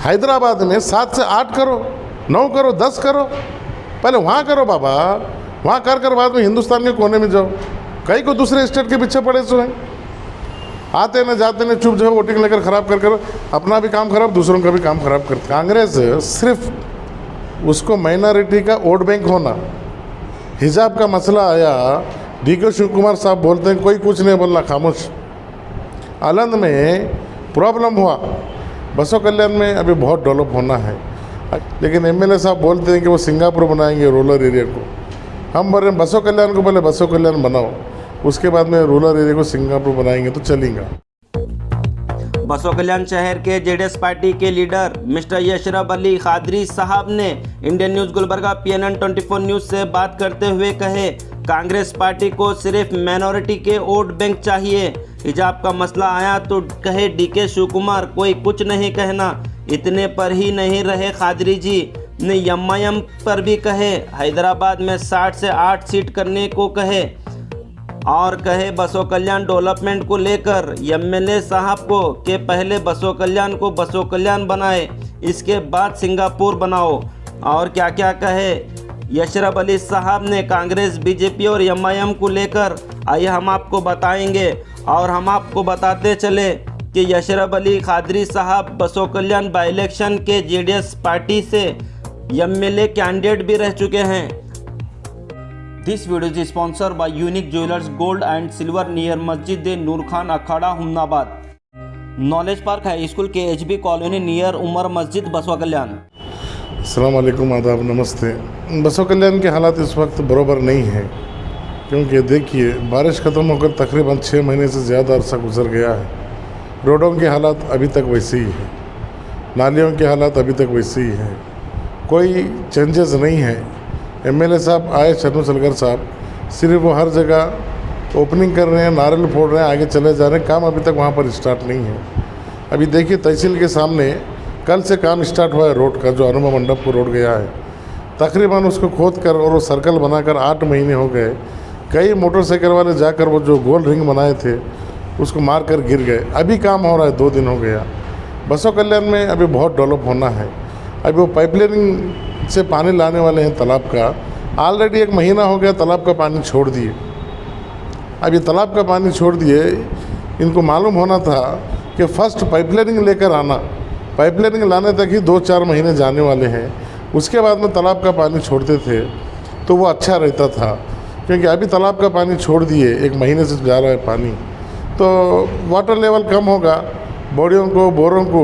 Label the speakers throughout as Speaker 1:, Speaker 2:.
Speaker 1: हैदराबाद में 7 से 8 करो, 9 करो, 10 करो, पहले वहाँ करो बाबा। वहाँ कर बाद में हिंदुस्तान के कोने में जाओ। कई को दूसरे स्टेट के पीछे पड़े सो हैं, आते न जाते न चुप जाओ, वोटिंग लेकर खराब कर अपना भी काम खराब, दूसरों का भी काम खराब करते। कांग्रेस सिर्फ उसको माइनॉरिटी का वोट बैंक होना, हिजाब का मसला आया, डीके शिव कुमार साहब बोलते हैं कोई कुछ नहीं बोलना, खामोश। आलंद में प्रॉब्लम हुआ, बसों कल्याण में अभी बहुत डेवलप होना है, लेकिन एमएलए साहब बोलते हैं कि वो सिंगापुर बनाएंगे रूरल एरिया को। हम बोल रहे हैं बसों कल्याण को पहले बसों कल्याण बनाओ, उसके बाद में रूरल एरिया को सिंगापुर बनाएंगे तो चलेगा।
Speaker 2: बसों कल्याण शहर के जेडीएस पार्टी के लीडर मिस्टर यशरफ अली कादरी साहब ने Indian news Gulbarga PNN 24 news से बात करते हुए कहे, कांग्रेस पार्टी को सिर्फ माइनॉरिटी के वोट बैंक चाहिए। हिजाब का मसला आया तो कहे डीके शिव कुमार कोई कुछ नहीं कहना। इतने पर ही नहीं रहे, कादरी जी ने एमआईएम पर भी कहे हैदराबाद में 60 से 8 सीट करने को कहे और कहे बसों कल्याण डेवलपमेंट को लेकर एमएलए साहब को कि पहले बसों कल्याण को बसों कल्याण बनाए, इसके बाद सिंगापुर बनाओ। और क्या क्या कहे यशरफ अली साहब ने कांग्रेस, बीजेपी और एमआईएम को लेकर, आइए हम आपको बताएंगे। और हम आपको बताते चले कि यशरफ अली कादरी साहब बसों कल्याण बाई इलेक्शन के जेडीएस पार्टी से एमएलए कैंडिडेट भी रह चुके हैं। This video is sponsored by unique jewellers gold and silver near Masjid Noor Khan Akhada Humnabad, knowledge park high school K HB colony near Umar Masjid Basava कल्याण।
Speaker 1: अस्सलाम वालेकुम, आदाब, नमस्ते। बसों कल्याण के हालात इस वक्त बराबर नहीं है, क्योंकि देखिए बारिश ख़त्म होकर तकरीबन 6 महीने से ज़्यादा अरसा गुजर गया है। रोडों के हालात अभी तक वैसे ही है, नालियों के हालात अभी तक वैसे ही है, कोई चेंजेस नहीं है। एमएलए साहब आए शरणू सलगर साहब, सिर्फ वो हर जगह ओपनिंग कर रहे हैं, नारियल फोड़ रहे हैं, आगे चले जा रहे हैं, काम अभी तक वहाँ पर स्टार्ट नहीं है। अभी देखिए तहसील के सामने कल से काम स्टार्ट हुआ है रोड का, जो अनुभव मंडप को रोड गया है, तकरीबन उसको खोद कर और वो सर्कल बनाकर 8 महीने हो गए। कई मोटरसाइकिल वाले जाकर वो जो गोल रिंग बनाए थे उसको मार कर गिर गए। अभी काम हो रहा है, 2 दिन हो गया। बसों कल्याण में अभी बहुत डेवलप होना है। अभी वो पाइपलाइनिंग से पानी लाने वाले हैं तालाब का, ऑलरेडी 1 महीना हो गया तालाब का पानी छोड़ दिए। अब ये तालाब का पानी छोड़ दिए, इनको मालूम होना था कि फर्स्ट पाइपलाइनिंग लेकर आना, पाइपलाइनिंग लाने तक ही 2-4 महीने जाने वाले हैं, उसके बाद में तालाब का पानी छोड़ते थे तो वो अच्छा रहता था। क्योंकि अभी तालाब का पानी छोड़ दिए, 1 महीने से जा रहा है पानी, तो वाटर लेवल कम होगा, बॉडियों को, बोरों को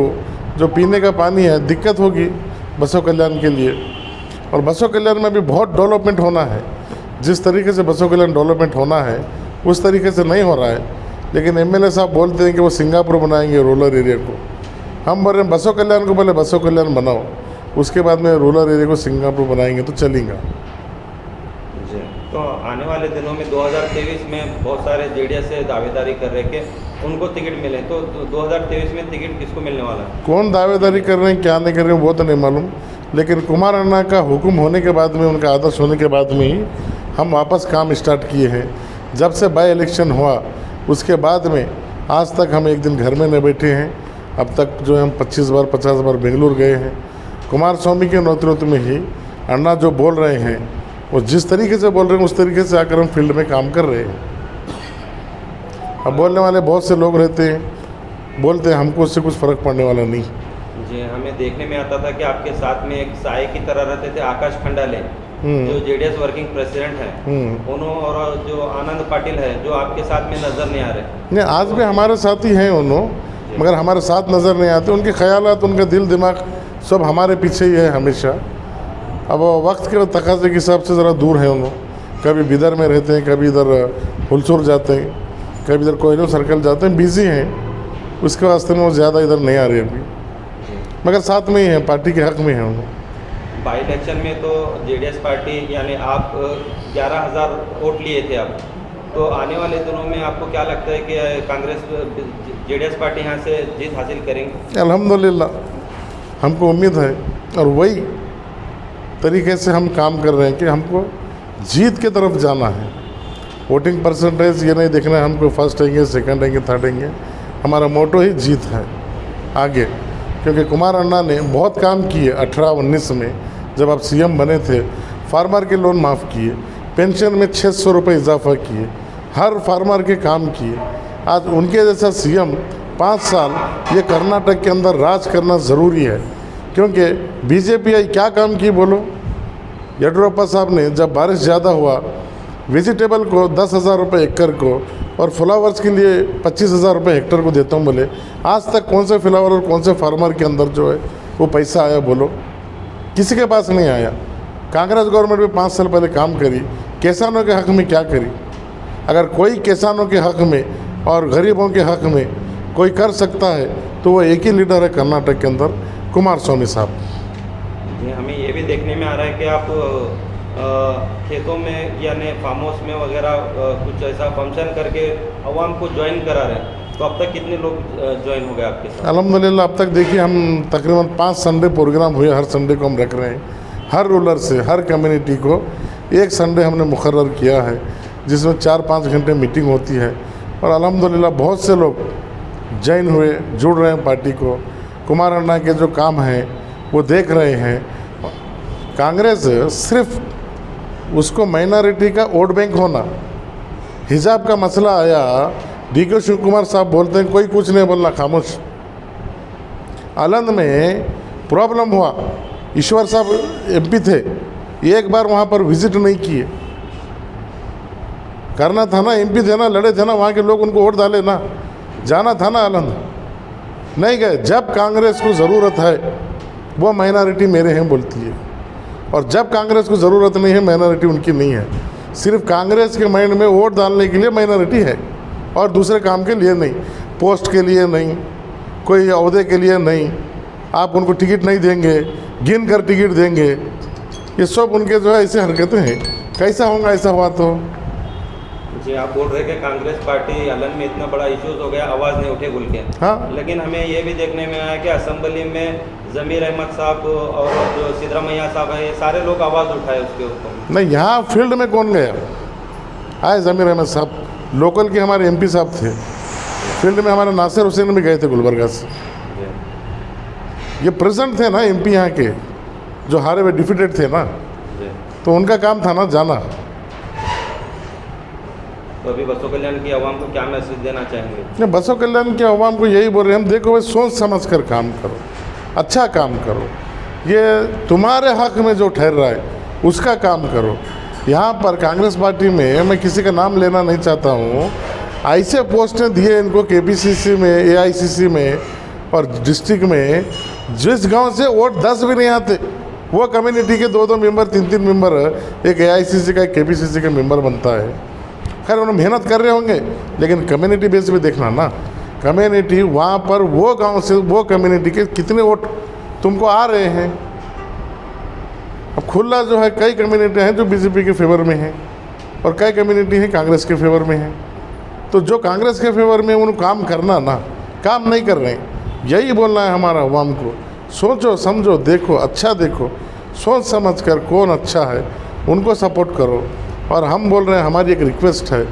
Speaker 1: जो पीने का पानी है दिक्कत होगी बसों कल्याण के लिए। और बसों कल्याण में भी बहुत डेवलपमेंट होना है। जिस तरीके से बसों कल्याण डेवलपमेंट होना है उस तरीके से नहीं हो रहा है, लेकिन एमएलए साहब बोलते हैं कि वो सिंगापुर बनाएंगे रूरल एरिया को। हम बोल रहे हैं बसों कल्याण को पहले बसों कल्याण बनाओ, उसके बाद में रूरल एरिया को सिंगापुर बनाएंगे तो चलेगा।
Speaker 3: तो आने वाले दिनों में 2023 में बहुत सारे जेडीएस से दावेदारी कर रहे कि उनको टिकट मिले, तो 2023 में टिकट किसको मिलने वाला है?
Speaker 1: कौन दावेदारी कर रहे हैं, क्या नहीं कर रहे हैं वो तो नहीं मालूम, लेकिन कुमार अन्ना का हुक्म होने के बाद में, उनका आदेश होने के बाद में ही हम वापस काम स्टार्ट किए हैं। जब से बाई इलेक्शन हुआ उसके बाद में आज तक हम एक दिन घर में न बैठे हैं। अब तक जो हम 25 बार 50 बार बेंगलुरु गए हैं। कुमार स्वामी के नेतृत्व में ही अन्ना जो बोल रहे हैं, वो जिस तरीके से बोल रहे हैं उस तरीके से आकर हम फील्ड में काम कर रहे हैं। अब बोलने वाले बहुत से लोग रहते हैं, बोलते हैं, हमको उससे कुछ फ़र्क पड़ने वाला नहीं।
Speaker 3: जी, हमें देखने में आता था कि आपके साथ में एक साय की तरह रहते थे आकाश खंडाले, जो जेडीएस वर्किंग प्रेसिडेंट हैं, उन्होंने, और जो आनंद पाटिल है जो आपके साथ में नज़र नहीं आ रहे।
Speaker 1: नहीं, आज भी हमारे साथ ही हैं उन्होंने, मगर हमारे साथ नज़र नहीं आते। उनके ख्यालात, उनका दिल दिमाग सब हमारे पीछे ही है हमेशा। अब वक्त के तकाज़े के हिसाब से ज़रा दूर है उन्होंने, कभी बिदर में रहते हैं, कभी इधर हुलसूर जाते हैं, कभी इधर कोयलो सर्कल जाते हैं, बिज़ी हैं, उसके वास्ते में वो ज़्यादा इधर नहीं आ रही अभी, मगर साथ में ही हैं, पार्टी के हक़ में हैं उन्होंने।
Speaker 3: बाई इलेक्शन में तो जेडीएस पार्टी यानी आप 11,000 वोट लिए थे आप, तो आने वाले दिनों में आपको क्या लगता है कि कांग्रेस जेडीएस पार्टी यहाँ से जीत हासिल करेंगे?
Speaker 1: अल्हम्दुलिल्लाह हमको उम्मीद है, और वही तरीके से हम काम कर रहे हैं कि हमको जीत की तरफ जाना है। वोटिंग परसेंटेज ये नहीं देखना है हमको, फर्स्ट आएंगे, सेकंड आएंगे, थर्ड आएंगे, हमारा मोटो ही जीत है आगे। क्योंकि कुमार अन्ना ने बहुत काम किए 18-19 में जब आप सीएम बने थे। फार्मर के लोन माफ़ किए, पेंशन में 600 रुपये इजाफा किए, हर फार्मर के काम किए। आज उनके जैसा सीएम 5 साल ये कर्नाटक के अंदर राज करना ज़रूरी है, क्योंकि बीजेपी आई क्या काम की बोलो। येडियुरप्पा साहब ने जब बारिश ज़्यादा हुआ वेजिटेबल को 10,000 रुपये एकड़ को और फ्लावर्स के लिए 25,000 रुपये हेक्टर को देता हूँ बोले। आज तक कौन से फ्लावर और कौन से फार्मर के अंदर जो है वो पैसा आया बोलो? किसी के पास नहीं आया। कांग्रेस गवर्नमेंट भी 5 साल पहले काम करी, किसानों के हक़ में क्या करी? अगर कोई किसानों के हक़ में और गरीबों के हक़ में कोई कर सकता है तो वो एक ही लीडर है कर्नाटक के अंदर, कुमार स्वामी साहब।
Speaker 3: जी, हमें ये भी देखने में आ रहा है कि आप खेतों में यानी फार्म हाउस में वगैरह कुछ ऐसा फंक्शन करके अवाम को ज्वाइन करा रहे हैं, तो अब तक कितने लोग ज्वाइन हो गए आपके साथ?
Speaker 1: अल्हम्दुलिल्लाह अब तक देखिए हम तकरीबन 5 संडे प्रोग्राम हुए, हर संडे को हम रख रहे हैं। हर रूलर से हर कम्युनिटी को एक संडे हमने मुकर्रर किया है जिसमें 4-5 घंटे मीटिंग होती है और अल्हम्दुलिल्लाह बहुत से लोग ज्वाइन हुए, जुड़ रहे हैं पार्टी को। कुमार अन्ना के जो काम हैं वो देख रहे हैं। कांग्रेस सिर्फ उसको माइनॉरिटी का वोट बैंक होना, हिजाब का मसला आया, DK शिव कुमार साहब बोलते हैं कोई कुछ नहीं बोलना, खामोश। आलंद में प्रॉब्लम हुआ, ईश्वर साहब MP थे, एक बार वहाँ पर विजिट नहीं किए। करना था ना, MP थे ना, लड़े थे ना, वहाँ के लोग उनको वोट डाले ना, जाना था ना आलंद, नहीं गए। जब कांग्रेस को ज़रूरत है वो माइनॉरिटी मेरे हैं बोलती है, और जब कांग्रेस को ज़रूरत नहीं है माइनॉरिटी उनकी नहीं है। सिर्फ कांग्रेस के माइंड में वोट डालने के लिए माइनॉरिटी है और दूसरे काम के लिए नहीं, पोस्ट के लिए नहीं, कोई ओहदे के लिए नहीं। आप उनको टिकट नहीं देंगे, गिन कर टिकट देंगे, ये सब उनके जो है ऐसे हरकतें हैं। कैसा होगा ऐसा हुआ तो?
Speaker 3: जी, आप बोल रहे कि कांग्रेस पार्टी आलंद में इतना बड़ा इश्यूज हो गया, आवाज़ नहीं उठे बोल के।
Speaker 1: हाँ,
Speaker 3: लेकिन हमें ये भी देखने में आया कि असेंबली में ज़मीर अहमद साहब और जो सिद्धरामैया साहब है, ये सारे लोग आवाज़ उठाए उसके ऊपर।
Speaker 1: नहीं, यहाँ फील्ड में कौन गया? आए ज़मीर अहमद साहब, लोकल के हमारे MP साहब थे। फील्ड में हमारे नासिर हुसैन भी गए थे गुलबर्गा से। ये प्रेजेंट थे ना MP यहाँ के, जो हारे हुए डिफिटेड थे ना, तो उनका काम था ना जाना।
Speaker 3: तो अभी बसों कल्याण की आवाम को क्या मैसेज देना चाहेंगे?
Speaker 1: नहीं, बसों कल्याण के आवाम को यही बोल रहे हैं हम, देखो भाई सोच समझ कर काम करो, अच्छा काम करो। ये तुम्हारे हक में जो ठहर रहा है उसका काम करो। यहाँ पर कांग्रेस पार्टी में मैं किसी का नाम लेना नहीं चाहता हूँ, ऐसे पोस्टें दिए इनको KPCC में, AICC में और डिस्ट्रिक्ट में, जिस गांव से वोट 10 भी नहीं आते वो कम्युनिटी के 2-2 मेंबर 3-3 मेंबर, एक AICC का एक KPCC का मेंबर बनता है। खैर उन्हें मेहनत कर रहे होंगे, लेकिन कम्युनिटी बेस पे देखना ना, कम्युनिटी वहाँ पर वो गांव से वो कम्युनिटी के कितने वोट तुमको आ रहे हैं। अब खुला जो है कई कम्युनिटी हैं जो BJP के फेवर में हैं और कई कम्युनिटी हैं कांग्रेस के फेवर में हैं। तो जो कांग्रेस के फेवर में उनको काम करना ना, काम नहीं कर रहे हैं। यही बोलना है हमारा अवाम को, सोचो समझो देखो, अच्छा देखो, सोच समझ कर कौन अच्छा है उनको सपोर्ट करो। और हम बोल रहे हैं, हमारी एक रिक्वेस्ट है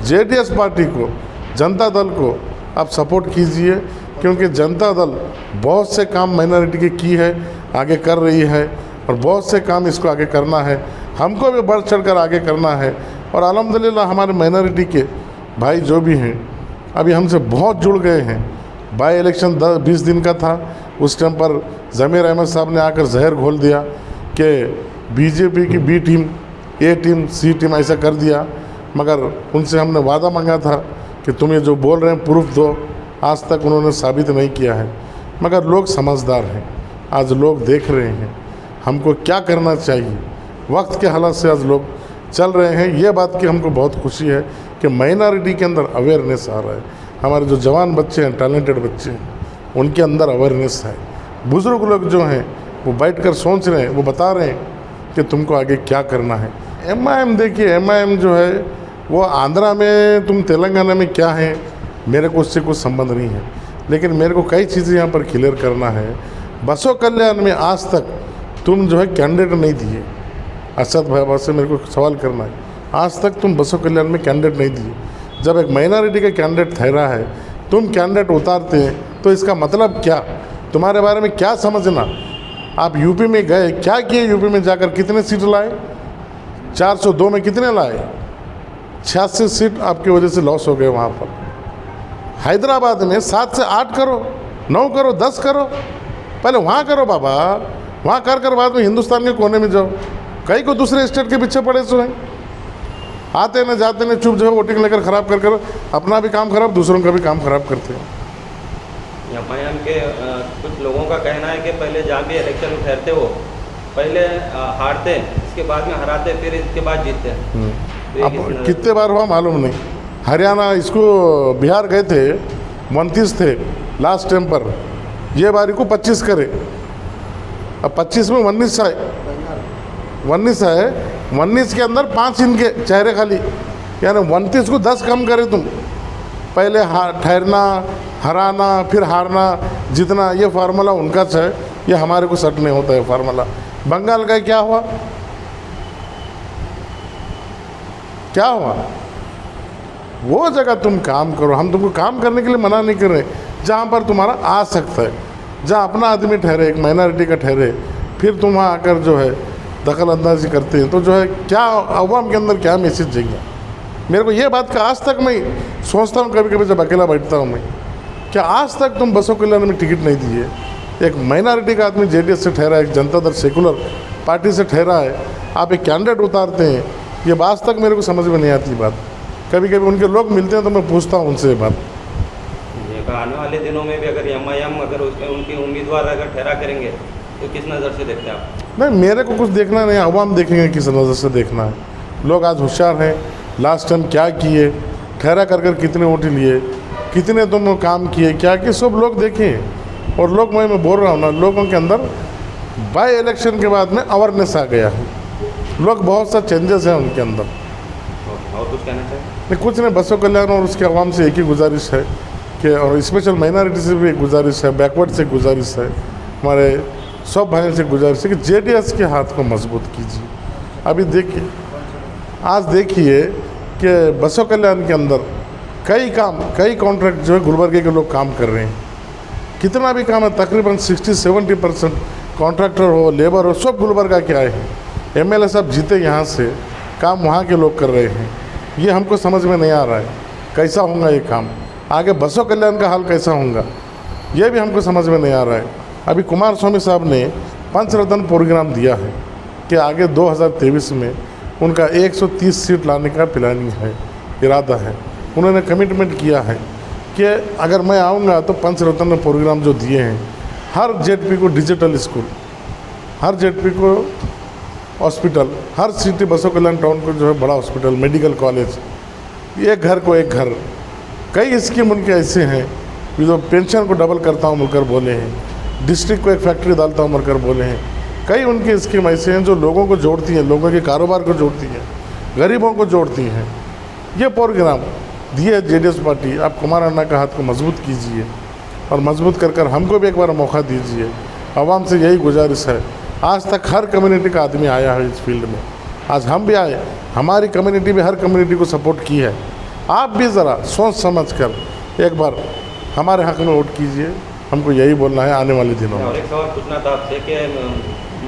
Speaker 1: JDS पार्टी को, जनता दल को आप सपोर्ट कीजिए, क्योंकि जनता दल बहुत से काम माइनॉरिटी के की है, आगे कर रही है और बहुत से काम इसको आगे करना है। हमको भी बढ़ चढ़ कर आगे करना है। और अल्हम्दुलिल्लाह हमारे माइनॉरिटी के भाई जो भी हैं अभी हमसे बहुत जुड़ गए हैं। बाई इलेक्शन 10-20 दिन का था, उस टाइम पर ज़मीर अहमद साहब ने आकर जहर घोल दिया कि BJP की B team, A team, C team ऐसा कर दिया। मगर उनसे हमने वादा मांगा था कि तुम ये जो बोल रहे हैं प्रूफ दो। आज तक उन्होंने साबित नहीं किया है। मगर लोग समझदार हैं, आज लोग देख रहे हैं हमको क्या करना चाहिए। वक्त के हालात से आज लोग चल रहे हैं। ये बात की हमको बहुत खुशी है कि माइनॉरिटी के अंदर अवेयरनेस आ रहा है। हमारे जो जवान बच्चे हैं, टैलेंटेड बच्चे हैं, उनके अंदर अवेयरनेस है। बुज़ुर्ग लोग जो हैं वो बैठकर सोच रहे हैं, वो बता रहे हैं कि तुमको आगे क्या करना है। MIM देखिए, MIM जो है वो आंध्रा में, तुम तेलंगाना में क्या है, मेरे को उससे कुछ संबंध नहीं है। लेकिन मेरे को कई चीज़ें यहाँ पर क्लियर करना है। बसों कल्याण में आज तक तुम जो है कैंडिडेट नहीं दिए। असद भाई से मेरे को सवाल करना है, आज तक तुम बसों कल्याण में कैंडिडेट नहीं दिए। जब एक माइनॉरिटी का कैंडिडेट ठहरा है, तुम कैंडिडेट उतारते हैं तो इसका मतलब क्या? तुम्हारे बारे में क्या समझना। आप यूपी में गए, क्या किए यूपी में जाकर, कितने सीट लाए? 402 में कितने लाए? 86 सीट आपकी वजह से लॉस हो गए वहाँ पर। हैदराबाद में 7 से 8 करो, 9 करो, 10 करो, पहले वहाँ करो बाबा। वहाँ कर बाद में हिंदुस्तान के कोने में जाओ। कई को दूसरे स्टेट के पीछे पड़े सो हैं, आते न जाते न चुप जो है वोटिंग लेकर ख़राब कर अपना भी काम खराब, दूसरों का भी काम खराब करते हैं।
Speaker 3: एम के कुछ लोगों का कहना है कि पहले जहाँ भी इलेक्शन ठहरते हो, पहले हारते, इसके बाद में हराते, फिर इसके बाद जीतते। तो
Speaker 1: अब कितने बार हुआ मालूम नहीं। हरियाणा, इसको बिहार गए थे 29 थे लास्ट टाइम पर, ये बारी को 25 करे। अब 25 में 19 आए, 19 आए, 19 के अंदर 5 इनके चेहरे खाली, यानी 29 को 10 कम करे तुम। पहले ठहरना, हराना, फिर हारना, जीतना, ये फार्मूला उनका है, ये हमारे को सेट नहीं होता है फार्मूला। बंगाल का क्या हुआ? क्या हुआ? वो जगह तुम काम करो, हम तुमको काम करने के लिए मना नहीं कर रहे, जहाँ पर तुम्हारा आ सकता है, जहाँ अपना आदमी ठहरे, एक माइनॉरिटी का ठहरे, फिर तुम वहाँ आकर जो है दखल अंदाजी करते हैं, तो जो है क्या अवाम के अंदर क्या मैसेज जाएगा? मेरे को ये बात का आज तक मैं सोचता हूँ, कभी कभी जब अकेला बैठता हूँ मैं, क्या आज तक तुम बसों कल्याण में टिकट नहीं दिए? एक माइनॉरिटी का आदमी जेडीएस से ठहरा है, एक जनता दल सेकुलर पार्टी से ठहरा है, आप एक कैंडिडेट उतारते हैं, ये आज तक मेरे को समझ में नहीं आती बात। कभी कभी उनके लोग मिलते हैं तो मैं पूछता हूँ उनसे ये बात।
Speaker 3: आने वाले दिनों में भी अगर एम अगर उनके उम्मीदवार अगर ठहरा करेंगे तो किस नज़र से देखते हैं आप?
Speaker 1: नहीं, मेरे को कुछ देखना नहीं, अवाम देखेंगे किस नज़र से देखना है। लोग आज होशियार हैं, लास्ट टाइम क्या किए, ठहरा कर कितने वोट लिए, कितने तुम काम किए, क्या किए, सब लोग देखें। और लोग, मैं बोल रहा हूँ ना, लोगों के अंदर बाई इलेक्शन के बाद में अवेयरनेस आ गया है, लोग बहुत सा चेंजेस हैं उनके अंदर।
Speaker 3: और कुछ कहना चाहिए?
Speaker 1: नहीं, कुछ नहीं, बसों कल्याण और उसके अवाम से एक ही गुजारिश है कि, और स्पेशल माइनॉरिटी से भी एक गुजारिश है, बैकवर्ड से गुजारिश है, हमारे सब भाइयों से गुजारिश है कि जेडीएस के हाथ को मजबूत कीजिए। अभी देखिए, आज देखिए कि बसों कल्याण के अंदर कई कॉन्ट्रैक्ट जो है गुलबर्गे के लोग काम कर रहे हैं। कितना भी काम है, तकरीबन 60-70% कॉन्ट्रैक्टर हो, लेबर हो, सब गुलबर्गा के आए हैं। एमएलए साहब जीते यहाँ से, काम वहाँ के लोग कर रहे हैं। ये हमको समझ में नहीं आ रहा है कैसा होगा ये काम, आगे बसों कल्याण का हाल कैसा होगा, ये भी हमको समझ में नहीं आ रहा है। अभी कुमार स्वामी साहब ने पंचरत्न प्रोग्राम दिया है कि आगे 2023 में उनका 130 सीट लाने का प्लानिंग है, इरादा है। उन्होंने कमिटमेंट किया है कि अगर मैं आऊँगा तो पंचरत्न प्रोग्राम जो दिए हैं, हर जेडपी को डिजिटल स्कूल, हर जेडपी को हॉस्पिटल, हर सिटी बसों कल्याण टाउन को जो है बड़ा हॉस्पिटल, मेडिकल कॉलेज, एक घर को एक घर, कई स्कीम उनके ऐसे हैं जो पेंशन को डबल करता हूँ बोलकर बोले हैं, डिस्ट्रिक्ट को एक फैक्ट्री डालता हूँ बोलकर बोले हैं। कई उनकी स्कीम ऐसे हैं जो लोगों को जोड़ती हैं, लोगों के कारोबार को जोड़ती हैं, गरीबों को जोड़ती हैं। ये प्रोग्राम दिए जेडीएस पार्टी, आप कुमार अन्ना का हाथ को मजबूत कीजिए और मजबूत कर हमको भी एक बार मौका दीजिए। आवाम से यही गुजारिश है। आज तक हर कम्युनिटी का आदमी आया है इस फील्ड में, आज हम भी आए, हमारी कम्युनिटी भी हर कम्युनिटी को सपोर्ट की है। आप भी ज़रा सोच समझ कर एक बार हमारे हक़ में वोट कीजिए, हमको यही बोलना है आने वाले दिनों में।
Speaker 3: और एक सवाल पूछना था आपसे कि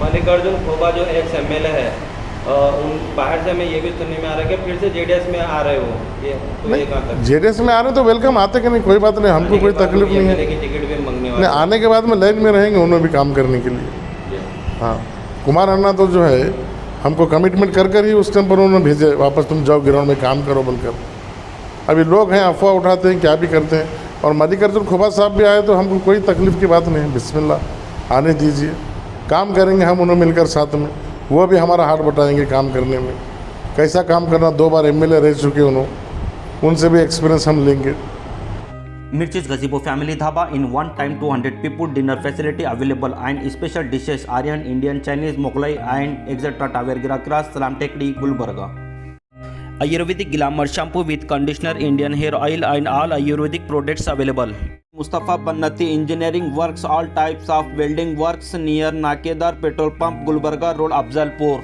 Speaker 3: मल्लिकार्जुन खोबा जो एक्स एमएलए है, उन बाहर से हमें ये भी सुनने में आ रहा है कि फिर से जेडीएस में आ रहे हो, ये तो ये कहाँ तक?
Speaker 1: जेडीएस में आ रहे तो वेलकम, आते कि नहीं, कोई बात नहीं, हमको कोई तकलीफ नहीं है।
Speaker 3: टिकट भी मांगने
Speaker 1: नहीं, आने के बाद में लाइन में रहेंगे उन्होंने भी काम करने के लिए। हाँ, कुमार अन्ना तो जो है हमको कमिटमेंट कर ही उस टाइम पर उन्होंने भेजे वापस, तुम जाओ ग्राउंड में काम करो बोलकर। अभी लोग हैं अफवाह उठाते हैं, क्या भी करते हैं। और मल्लिकार्जुन खोबा साहब भी आए तो हमको कोई तकलीफ़ की बात नहीं है, बिस्मिल्लाह आने दीजिए, काम करेंगे हम उन्हें मिलकर साथ में, वो भी हमारा हाथ बटाएंगे काम करने में। कैसा काम करना, 2 बार एमएलए रह चुके उन्होंने, उनसे भी एक्सपीरियंस हम लेंगे।
Speaker 2: Mirchi's Gazebo Family Dhaba in one time 200 people dinner facility available and special dishes Aryan, Indian, Chinese, Mughlai and etc. Tower Grass, Salam Tekdi, Gulbarga. Ayurvedic glamour shampoo with conditioner, Indian hair oil and all Ayurvedic products available. Mustafa Bannati Engineering Works, all types of welding works near Nakedar Petrol Pump, Gulbarga Road, Afzalpur.